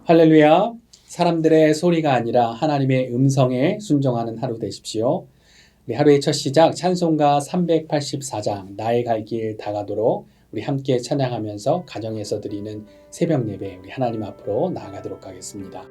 할렐루야. 사람들의 소리가 아니라 하나님의 음성에 순종하는 하루 되십시오. 우리 하루의 첫 시작 찬송가 384장 나의 갈 길 다가도록 우리 함께 찬양하면서 가정에서 드리는 새벽 예배 우리 하나님 앞으로 나아가도록 하겠습니다.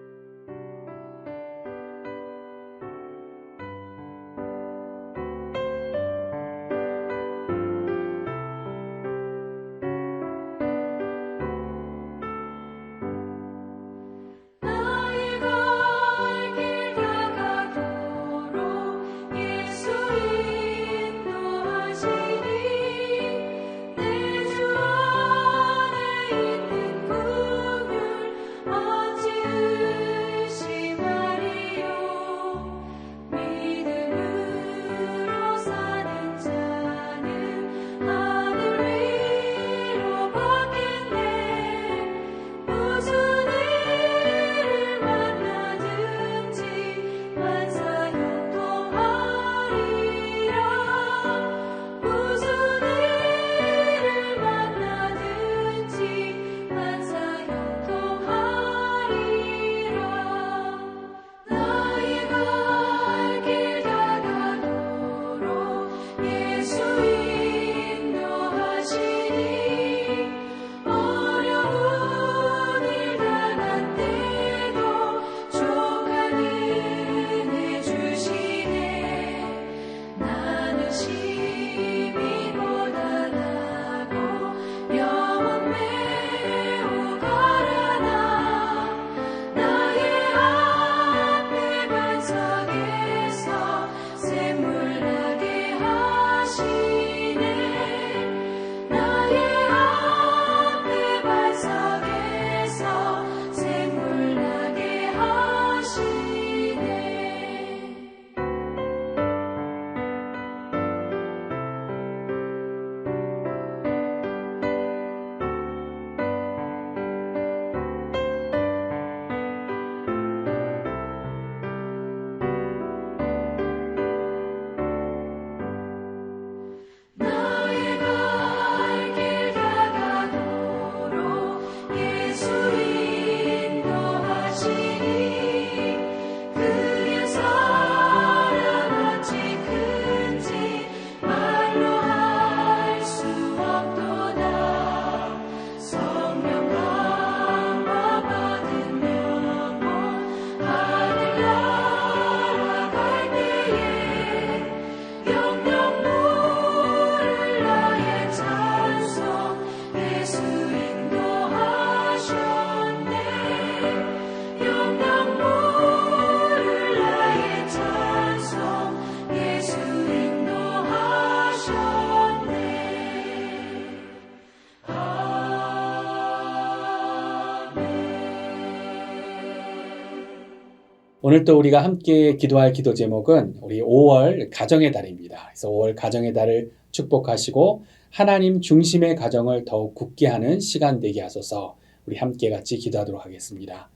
오늘 또 우리가 함께 기도할 기도 제목은 우리 5월 가정의 달입니다. 그래서 5월 가정의 달을 축복하시고 하나님 중심의 가정을 더욱 굳게 하는 시간 되게 하소서. 우리 함께 같이 기도하도록 하겠습니다.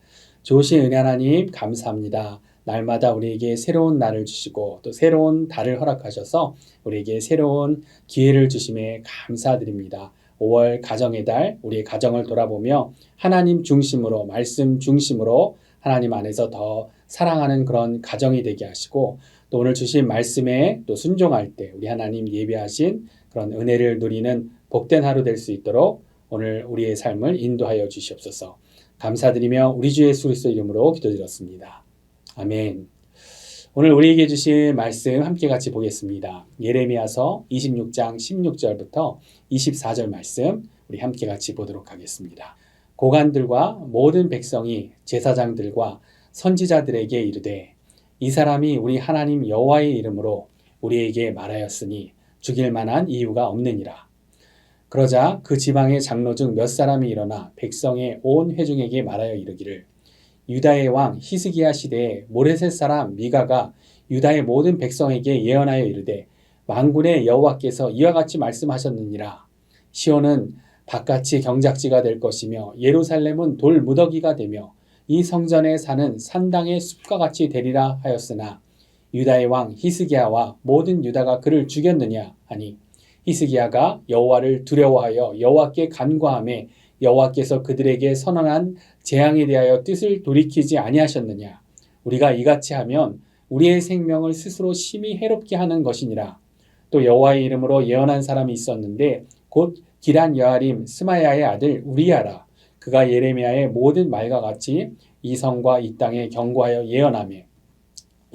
좋으신 은혜 하나님 감사합니다. 날마다 우리에게 새로운 날을 주시고 또 새로운 달을 허락하셔서 우리에게 새로운 기회를 주심에 감사드립니다. 5월 가정의 달 우리의 가정을 돌아보며 하나님 중심으로 말씀 중심으로 하나님 안에서 더 사랑하는 그런 가정이 되게 하시고 또 오늘 주신 말씀에 또 순종할 때 우리 하나님 예배하신 그런 은혜를 누리는 복된 하루 될 수 있도록 오늘 우리의 삶을 인도하여 주시옵소서. 감사드리며 우리 주 예수 그리스도 이름으로 기도드렸습니다. 아멘. 오늘 우리에게 주신 말씀 함께 같이 보겠습니다. 예레미야서 26장 16절부터 24절 말씀 우리 함께 같이 보도록 하겠습니다. 고관들과 모든 백성이 제사장들과 선지자들에게 이르되 이 사람이 우리 하나님 여호와의 이름으로 우리에게 말하였으니 죽일 만한 이유가 없느니라. 그러자 그 지방의 장로 중 몇 사람이 일어나 백성의 온 회중에게 말하여 이르기를 유다의 왕 히스기야 시대에 모레셋 사람 미가가 유다의 모든 백성에게 예언하여 이르되 만군의 여호와께서 이와 같이 말씀하셨느니라. 시온은 바깥이 경작지가 될 것이며 예루살렘은 돌 무더기가 되며 이 성전에 사는 산당의 숲과 같이 되리라 하였으나 유다의 왕 히스기야와 모든 유다가 그를 죽였느냐 하니 히스기야가 여호와를 두려워하여 여호와께 간구하매 여호와께서 그들에게 선언한 재앙에 대하여 뜻을 돌이키지 아니하셨느냐. 우리가 이같이 하면 우리의 생명을 스스로 심히 해롭게 하는 것이니라. 또 여호와의 이름으로 예언한 사람이 있었는데 곧 기란 여아림 스마야의 아들 우리야라. 그가 예레미야의 모든 말과 같이 이 성과 이 땅에 경고하여 예언하며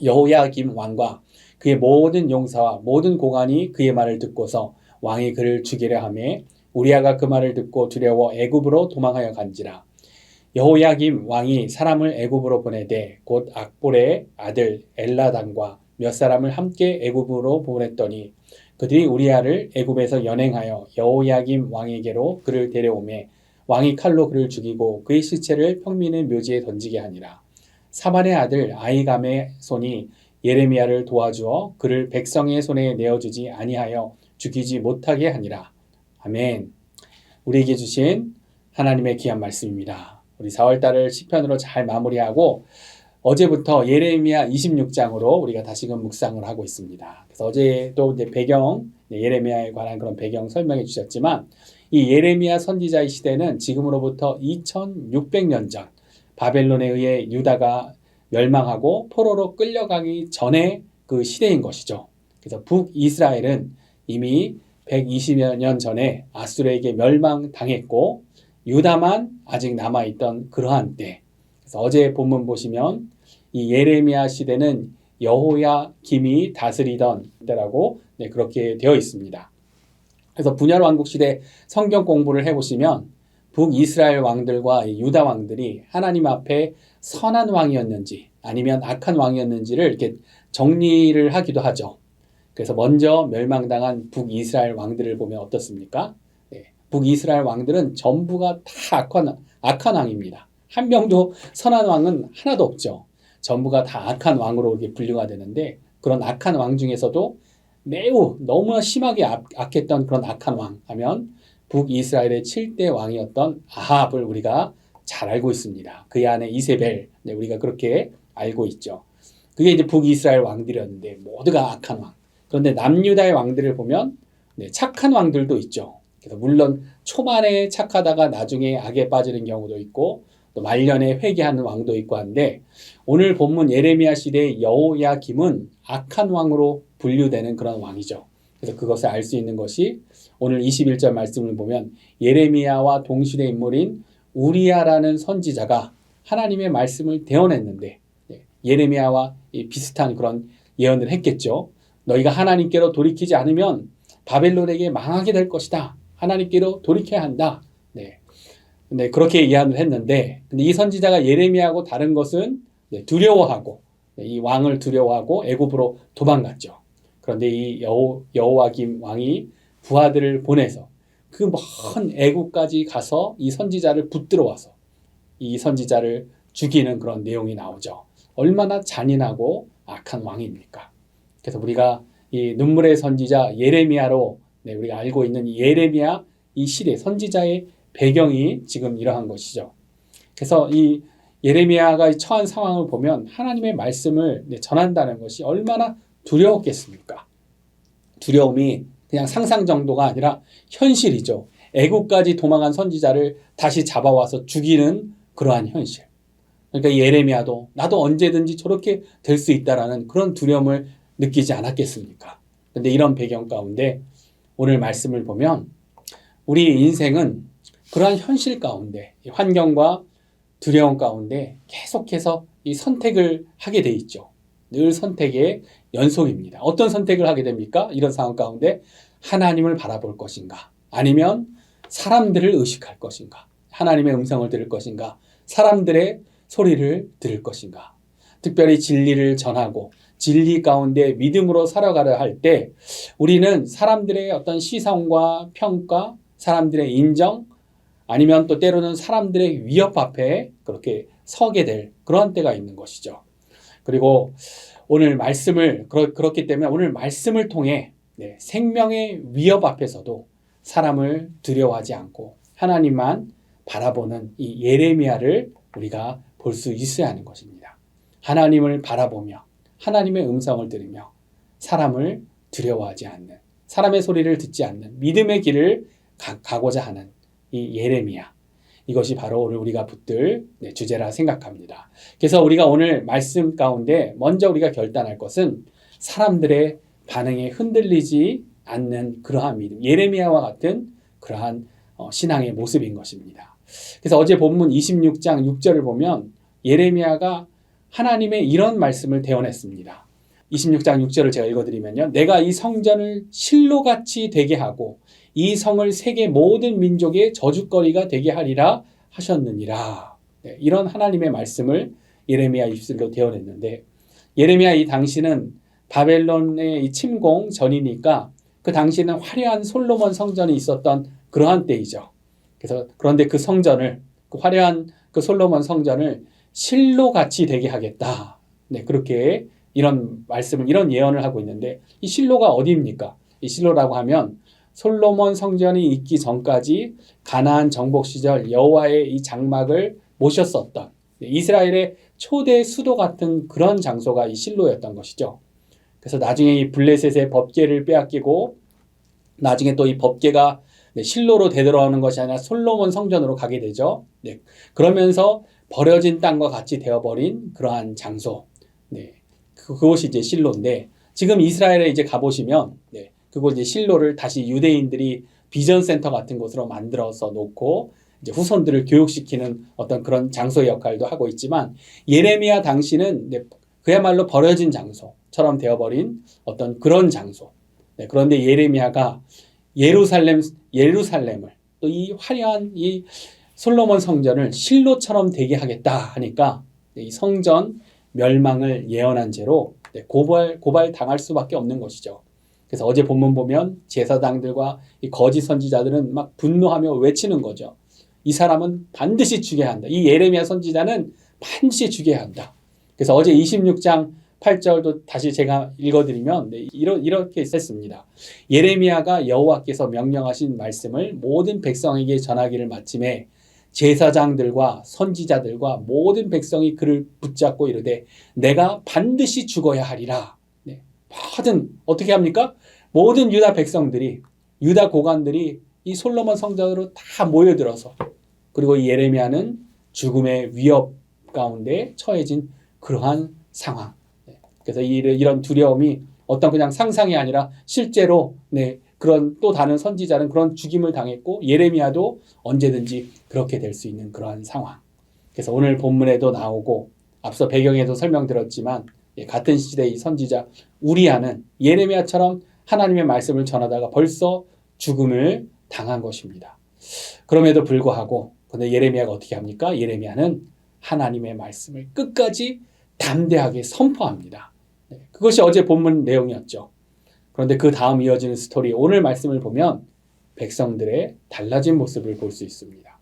여호야김 왕과 그의 모든 용사와 모든 고관이 그의 말을 듣고서 왕이 그를 죽이려 하며 우리야가 그 말을 듣고 두려워 애굽으로 도망하여 간지라. 여호야김 왕이 사람을 애굽으로 보내되 곧 악볼의 아들 엘라단과 몇 사람을 함께 애굽으로 보냈더니 그들이 우리야를 애굽에서 연행하여 여호야김 왕에게로 그를 데려오매 왕이 칼로 그를 죽이고 그의 시체를 평민의 묘지에 던지게 하니라. 사반의 아들 아히감의 손이 예레미야를 도와주어 그를 백성의 손에 내어주지 아니하여 죽이지 못하게 하니라. 아멘. 우리에게 주신 하나님의 귀한 말씀입니다. 우리 4월달을 시편으로 잘 마무리하고 어제부터 예레미야 26장으로 우리가 다시금 묵상을 하고 있습니다. 그래서 어제도 이제 배경, 예레미야에 관한 그런 배경 설명해 주셨지만 이 예레미야 선지자의 시대는 지금으로부터 2600년 전 바벨론에 의해 유다가 멸망하고 포로로 끌려가기 전에 그 시대인 것이죠. 그래서 북이스라엘은 이미 120여 년 전에 아수르에게 멸망당했고 유다만 아직 남아있던 그러한 때. 그래서 어제 본문 보시면 이 예레미야 시대는 여호야김이 다스리던 때라고 그렇게 되어 있습니다. 그래서 분열 왕국 시대 성경 공부를 해보시면 북이스라엘 왕들과 유다 왕들이 하나님 앞에 선한 왕이었는지 아니면 악한 왕이었는지를 이렇게 정리를 하기도 하죠. 그래서 먼저 멸망당한 북이스라엘 왕들을 보면 어떻습니까? 북이스라엘 왕들은 전부가 다 악한 왕입니다. 한 명도 선한 왕은 하나도 없죠. 전부가 다 악한 왕으로 이렇게 분류가 되는데 그런 악한 왕 중에서도 매우 너무나 심하게 악했던 그런 악한 왕 하면 북이스라엘의 7대 왕이었던 아합을 우리가 잘 알고 있습니다. 그 안에 이세벨, 우리가 그렇게 알고 있죠. 그게 이제 북이스라엘 왕들이었는데 모두가 악한 왕. 그런데 남유다의 왕들을 보면 착한 왕들도 있죠. 그래서 물론 초반에 착하다가 나중에 악에 빠지는 경우도 있고 또 말년에 회개하는 왕도 있고 한데 오늘 본문 예레미야 시대의 여호야김은 악한 왕으로 분류되는 그런 왕이죠. 그래서 그것을 알 수 있는 것이 오늘 21절 말씀을 보면 예레미야와 동시대 인물인 우리야라는 선지자가 하나님의 말씀을 대언했는데 예레미야와 비슷한 그런 예언을 했겠죠. 너희가 하나님께로 돌이키지 않으면 바벨론에게 망하게 될 것이다. 하나님께로 돌이켜야 한다. 근데 그렇게 예언을 했는데 근데 이 선지자가 예레미야하고 다른 것은 두려워하고 이 왕을 두려워하고 애굽으로 도망갔죠. 그런데 이 여호야김 왕이 부하들을 보내서 그 먼 애굽까지 가서 이 선지자를 붙들어 와서 이 선지자를 죽이는 그런 내용이 나오죠. 얼마나 잔인하고 악한 왕입니까? 그래서 우리가 이 눈물의 선지자 예레미야로 우리가 알고 있는 이 예레미야 이 시대 선지자의 배경이 지금 이러한 것이죠. 그래서 이 예레미야가 처한 상황을 보면 하나님의 말씀을 전한다는 것이 얼마나 두려웠겠습니까? 두려움이 그냥 상상 정도가 아니라 현실이죠. 애국까지 도망한 선지자를 다시 잡아와서 죽이는 그러한 현실. 그러니까 예레미야도 나도 언제든지 저렇게 될 수 있다라는 그런 두려움을 느끼지 않았겠습니까? 그런데 이런 배경 가운데 오늘 말씀을 보면 우리 인생은 그러한 현실 가운데 환경과 두려움 가운데 계속해서 이 선택을 하게 돼 있죠. 늘 선택의 연속입니다. 어떤 선택을 하게 됩니까? 이런 상황 가운데 하나님을 바라볼 것인가? 아니면 사람들을 의식할 것인가? 하나님의 음성을 들을 것인가? 사람들의 소리를 들을 것인가? 특별히 진리를 전하고 진리 가운데 믿음으로 살아가려 할 때 우리는 사람들의 어떤 시선과 평가, 사람들의 인정, 아니면 또 때로는 사람들의 위협 앞에 그렇게 서게 될 그런 때가 있는 것이죠. 그리고 오늘 말씀을 그렇기 때문에 오늘 말씀을 통해 생명의 위협 앞에서도 사람을 두려워하지 않고 하나님만 바라보는 이 예레미야를 우리가 볼 수 있어야 하는 것입니다. 하나님을 바라보며 하나님의 음성을 들으며 사람을 두려워하지 않는, 사람의 소리를 듣지 않는 믿음의 길을 가고자 하는 이 예레미야. 이것이 바로 오늘 우리가 붙들 주제라 생각합니다. 그래서 우리가 오늘 말씀 가운데 먼저 우리가 결단할 것은 사람들의 반응에 흔들리지 않는 그러한 믿음, 예레미야와 같은 그러한 신앙의 모습인 것입니다. 그래서 어제 본문 26장 6절을 보면 예레미야가 하나님의 이런 말씀을 대언했습니다. 26장 6절을 제가 읽어드리면요. 내가 이 성전을 실로같이 되게 하고 이 성을 세계 모든 민족의 저주거리가 되게 하리라 하셨느니라. 네, 이런 하나님의 말씀을 예레미야 입술로 대언했는데, 예레미야 이 당시는 바벨론의 이 침공 전이니까 그 당시는 화려한 솔로몬 성전이 있었던 그러한 때이죠. 그래서 그런데 그 성전을, 그 화려한 그 솔로몬 성전을 실로같이 되게 하겠다. 네, 그렇게 이런 말씀을, 이런 예언을 하고 있는데, 이 실로가 어디입니까? 이 실로라고 하면 솔로몬 성전이 있기 전까지 가나안 정복 시절 여호와의 이 장막을 모셨었던 이스라엘의 초대 수도 같은 그런 장소가 이 실로였던 것이죠. 그래서 나중에 이 블레셋의 법궤를 빼앗기고 나중에 또 이 법궤가 실로로 되돌아오는 것이 아니라 솔로몬 성전으로 가게 되죠. 네. 그러면서 버려진 땅과 같이 되어버린 그러한 장소. 네. 그것이 이제 실로인데, 지금 이스라엘에 이제 가보시면, 네. 그곳 이제 실로를 다시 유대인들이 비전 센터 같은 곳으로 만들어서 놓고 이제 후손들을 교육시키는 어떤 그런 장소의 역할도 하고 있지만, 예레미야 당시는 네. 그야말로 버려진 장소처럼 되어버린 어떤 그런 장소. 네. 그런데 예레미야가 예루살렘을 또 이 화려한 이 솔로몬 성전을 실로처럼 되게 하겠다 하니까 이 성전 멸망을 예언한 죄로 고발 당할 수밖에 없는 것이죠. 그래서 어제 본문 보면 제사장들과 이 거짓 선지자들은 막 분노하며 외치는 거죠. 이 사람은 반드시 죽여야 한다. 이 예레미야 선지자는 반드시 죽여야 한다. 그래서 어제 26장 8절도 다시 제가 읽어드리면 이렇게 했습니다. 예레미야가 여호와께서 명령하신 말씀을 모든 백성에게 전하기를 마침에 제사장들과 선지자들과 모든 백성이 그를 붙잡고 이르되 내가 반드시 죽어야 하리라. 네. 모든 어떻게 합니까? 모든 유다 백성들이, 유다 고관들이 이 솔로몬 성전으로 다 모여들어서, 그리고 이 예레미야는 죽음의 위협 가운데 처해진 그러한 상황. 그래서 이런 두려움이 어떤 그냥 상상이 아니라 실제로 그런 또 다른 선지자는 그런 죽임을 당했고 예레미야도 언제든지 그렇게 될 수 있는 그러한 상황. 그래서 오늘 본문에도 나오고 앞서 배경에도 설명드렸지만 같은 시대의 선지자 우리야는 예레미야처럼 하나님의 말씀을 전하다가 벌써 죽음을 당한 것입니다. 그럼에도 불구하고 근데 예레미야가 어떻게 합니까? 예레미야는 하나님의 말씀을 끝까지 담대하게 선포합니다. 그것이 어제 본문 내용이었죠. 그런데 그 다음 이어지는 스토리, 오늘 말씀을 보면 백성들의 달라진 모습을 볼 수 있습니다.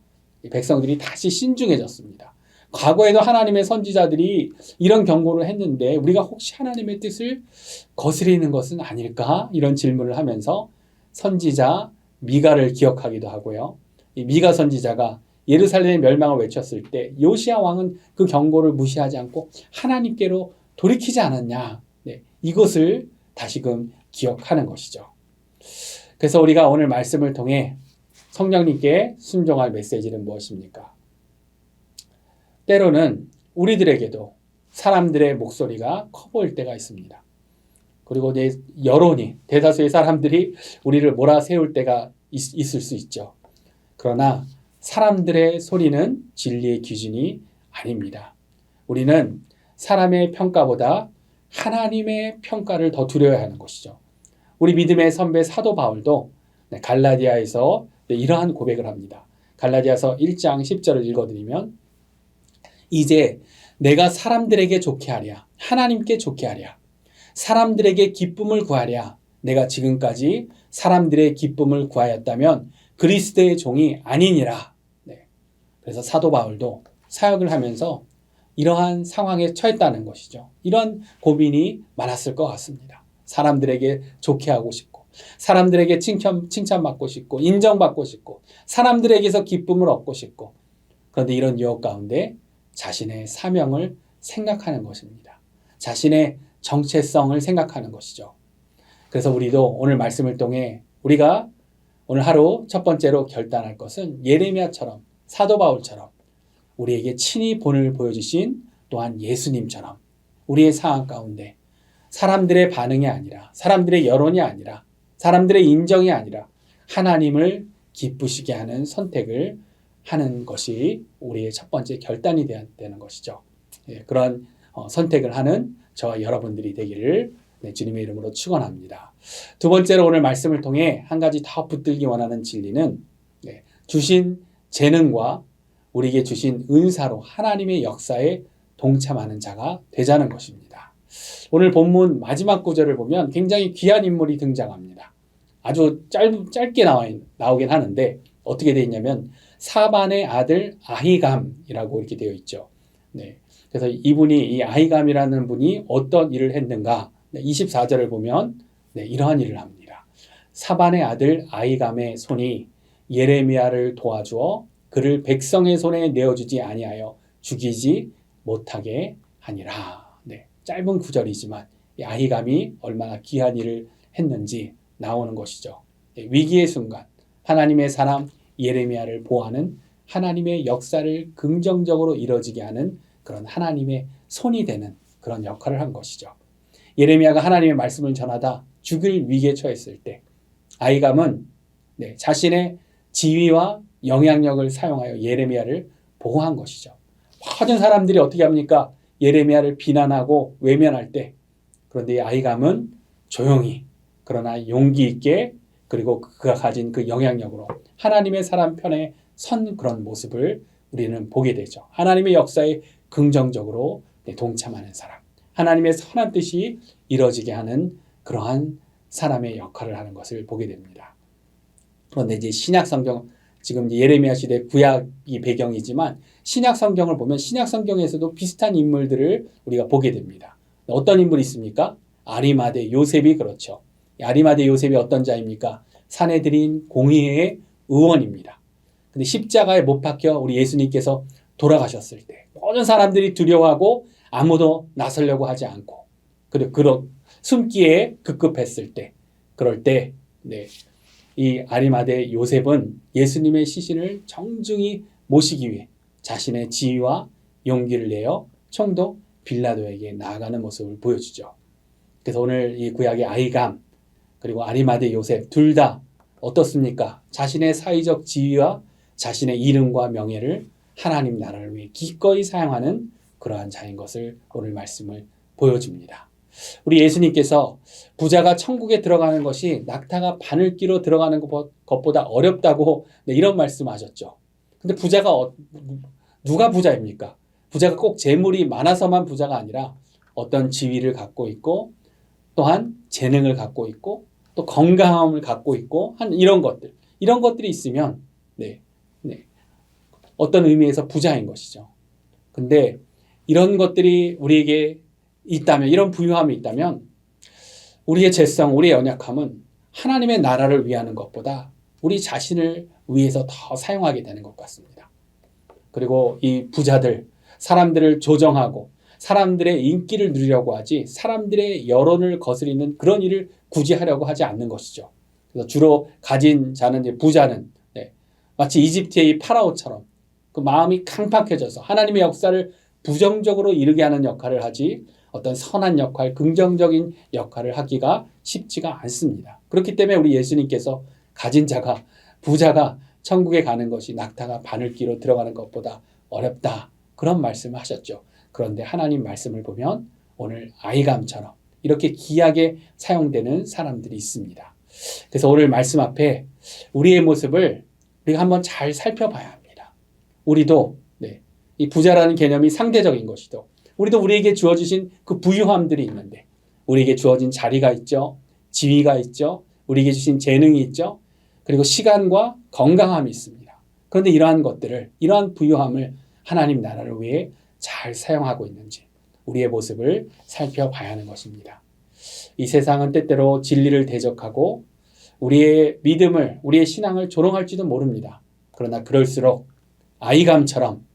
백성들이 다시 신중해졌습니다. 과거에도 하나님의 선지자들이 이런 경고를 했는데 우리가 혹시 하나님의 뜻을 거스리는 것은 아닐까? 이런 질문을 하면서 선지자 미가를 기억하기도 하고요. 이 미가 선지자가 예루살렘의 멸망을 외쳤을 때 요시야 왕은 그 경고를 무시하지 않고 하나님께로 돌이키지 않았냐. 이것을 다시금 기억하는 것이죠. 그래서 우리가 오늘 말씀을 통해 성령님께 순종할 메시지는 무엇입니까? 때로는 우리들에게도 사람들의 목소리가 커 보일 때가 있습니다. 그리고 여론이, 대다수의 사람들이 우리를 몰아세울 때가 있을 수 있죠. 그러나 사람들의 소리는 진리의 기준이 아닙니다. 우리는 사람의 평가보다 하나님의 평가를 더 두려워야 하는 것이죠. 우리 믿음의 선배 사도 바울도 갈라디아에서 이러한 고백을 합니다. 갈라디아서 1장 10절을 읽어드리면 이제 내가 사람들에게 좋게 하랴, 하나님께 좋게 하랴, 사람들에게 기쁨을 구하랴, 내가 지금까지 사람들의 기쁨을 구하였다면 그리스도의 종이 아니니라. 그래서 사도 바울도 사역을 하면서 이러한 상황에 처했다는 것이죠. 이런 고민이 많았을 것 같습니다. 사람들에게 좋게 하고 싶고, 사람들에게 칭찬받고 싶고, 인정받고 싶고, 사람들에게서 기쁨을 얻고 싶고, 그런데 이런 유혹 가운데 자신의 사명을 생각하는 것입니다. 자신의 정체성을 생각하는 것이죠. 그래서 우리도 오늘 말씀을 통해 우리가 오늘 하루 첫 번째로 결단할 것은 예레미야처럼 사도 바울처럼 우리에게 친히 본을 보여주신 또한 예수님처럼 우리의 상황 가운데 사람들의 반응이 아니라 사람들의 여론이 아니라 사람들의 인정이 아니라 하나님을 기쁘시게 하는 선택을 하는 것이 우리의 첫 번째 결단이 되는 것이죠. 그런 선택을 하는 저와 여러분들이 되기를 주님의 이름으로 축원합니다. 두 번째로 오늘 말씀을 통해 한 가지 더 붙들기 원하는 진리는 주신 재능과 우리에게 주신 은사로 하나님의 역사에 동참하는 자가 되자는 것입니다. 오늘 본문 마지막 구절을 보면 굉장히 귀한 인물이 등장합니다. 아주 짧게 나오긴 하는데 어떻게 되어 있냐면 사반의 아들 아히감이라고 이렇게 되어 있죠. 그래서 이 아히감이라는 분이 어떤 일을 했는가? 24절을 보면 이러한 일을 합니다. 사반의 아들 아히감의 손이 예레미야를 도와주어 그를 백성의 손에 내어주지 아니하여 죽이지 못하게 하니라. 짧은 구절이지만 이 아히감이 얼마나 귀한 일을 했는지 나오는 것이죠. 위기의 순간 하나님의 사람 예레미야를 보호하는 하나님의 역사를 긍정적으로 이루어지게 하는 그런 하나님의 손이 되는 그런 역할을 한 것이죠. 예레미야가 하나님의 말씀을 전하다 죽을 위기에 처했을 때 아히감은 자신의 지위와 영향력을 사용하여 예레미야를 보호한 것이죠. 모든 사람들이 어떻게 합니까? 예레미야를 비난하고 외면할 때 그런데 이 아히감은 조용히 그러나 용기 있게 그리고 그가 가진 그 영향력으로 하나님의 사람 편에 선 그런 모습을 우리는 보게 되죠. 하나님의 역사에 긍정적으로 동참하는 사람, 하나님의 선한 뜻이 이루어지게 하는 그러한 사람의 역할을 하는 것을 보게 됩니다. 그런데 이제 신약 성경 지금 예레미야 시대 구약이 배경이지만 신약 성경을 보면 신약 성경에서도 비슷한 인물들을 우리가 보게 됩니다. 어떤 인물이 있습니까? 아리마대 요셉이 그렇죠. 아리마대 요셉이 어떤 자입니까? 사내들인 공의회의 의원입니다. 근데 십자가에 못 박혀 우리 예수님께서 돌아가셨을 때 모든 사람들이 두려워하고 아무도 나서려고 하지 않고 그리고 숨기에 급급했을 때 그럴 때 이 아리마대 요셉은 예수님의 시신을 정중히 모시기 위해 자신의 지위와 용기를 내어 총독 빌라도에게 나아가는 모습을 보여주죠. 그래서 오늘 이 구약의 아히감 그리고 아리마대 요셉 둘 다 어떻습니까? 자신의 사회적 지위와 자신의 이름과 명예를 하나님 나라를 위해 기꺼이 사용하는 그러한 자인 것을 오늘 말씀을 보여줍니다. 우리 예수님께서 부자가 천국에 들어가는 것이 낙타가 바늘 끼로 들어가는 것보다 어렵다고 이런 말씀하셨죠. 근데 부자가 누가 부자입니까? 부자가 꼭 재물이 많아서만 부자가 아니라 어떤 지위를 갖고 있고 또한 재능을 갖고 있고 또 건강함을 갖고 있고 한 이런 것들이 있으면 어떤 의미에서 부자인 것이죠. 근데 이런 것들이 우리에게 있다면 이런 부유함이 있다면 우리의 재성, 우리의 연약함은 하나님의 나라를 위하는 것보다 우리 자신을 위해서 더 사용하게 되는 것 같습니다. 그리고 이 부자들, 사람들을 조정하고 사람들의 인기를 누리려고 하지 사람들의 여론을 거스리는 그런 일을 굳이 하려고 하지 않는 것이죠. 그래서 주로 가진 자는 이제 부자는 마치 이집트의 이 파라오처럼 그 마음이 강팍해져서 하나님의 역사를 부정적으로 이루게 하는 역할을 하지 어떤 선한 역할, 긍정적인 역할을 하기가 쉽지가 않습니다. 그렇기 때문에 우리 예수님께서 가진 자가 부자가 천국에 가는 것이 낙타가 바늘귀로 들어가는 것보다 어렵다. 그런 말씀을 하셨죠. 그런데 하나님 말씀을 보면 오늘 아히감처럼 이렇게 귀하게 사용되는 사람들이 있습니다. 그래서 오늘 말씀 앞에 우리의 모습을 우리가 한번 잘 살펴봐야 합니다. 우리도 이 부자라는 개념이 상대적인 것이죠. 우리도 우리에게 주어주신 그 부유함들이 있는데 우리에게 주어진 자리가 있죠. 지위가 있죠. 우리에게 주신 재능이 있죠. 그리고 시간과 건강함이 있습니다. 그런데 이러한 부유함을 하나님 나라를 위해 잘 사용하고 있는지 우리의 모습을 살펴봐야 하는 것입니다. 이 세상은 때때로 진리를 대적하고 우리의 믿음을, 우리의 신앙을 조롱할지도 모릅니다. 그러나 그럴수록 아히감처럼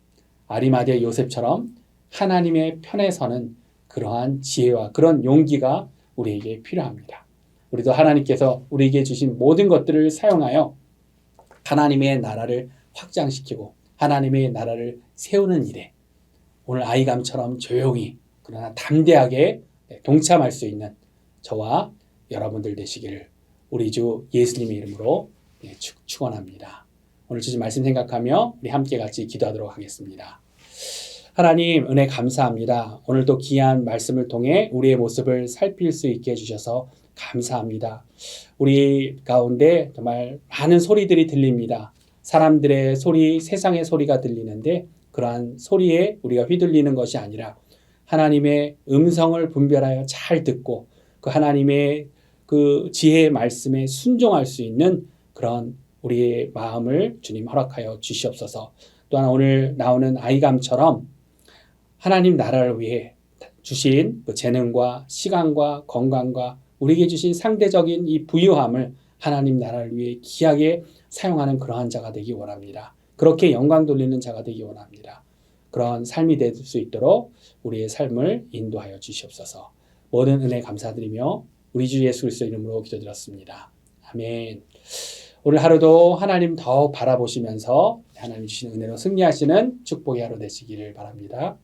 아리마대 요셉처럼 하나님의 편에 서는 그러한 지혜와 그런 용기가 우리에게 필요합니다. 우리도 하나님께서 우리에게 주신 모든 것들을 사용하여 하나님의 나라를 확장시키고 하나님의 나라를 세우는 일에 오늘 아이감처럼 조용히 그러나 담대하게 동참할 수 있는 저와 여러분들 되시기를 우리 주 예수님의 이름으로 축원합니다. 오늘 주신 말씀 생각하며 우리 함께 같이 기도하도록 하겠습니다. 하나님 은혜 감사합니다. 오늘도 귀한 말씀을 통해 우리의 모습을 살필 수 있게 해주셔서 감사합니다. 우리 가운데 정말 많은 소리들이 들립니다. 사람들의 소리, 세상의 소리가 들리는데 그러한 소리에 우리가 휘둘리는 것이 아니라 하나님의 음성을 분별하여 잘 듣고 그 하나님의 그 지혜의 말씀에 순종할 수 있는 그런 우리의 마음을 주님 허락하여 주시옵소서. 또한 오늘 나오는 아이감처럼 하나님 나라를 위해 주신 그 재능과 시간과 건강과 우리에게 주신 상대적인 이 부유함을 하나님 나라를 위해 귀하게 사용하는 그러한 자가 되기 원합니다. 그렇게 영광 돌리는 자가 되기 원합니다. 그런 삶이 될 수 있도록 우리의 삶을 인도하여 주시옵소서. 모든 은혜 감사드리며 우리 주 예수 그리스도 이름으로 기도드렸습니다. 아멘. 오늘 하루도 하나님 더욱 바라보시면서 하나님 주신 은혜로 승리하시는 축복의 하루 되시기를 바랍니다.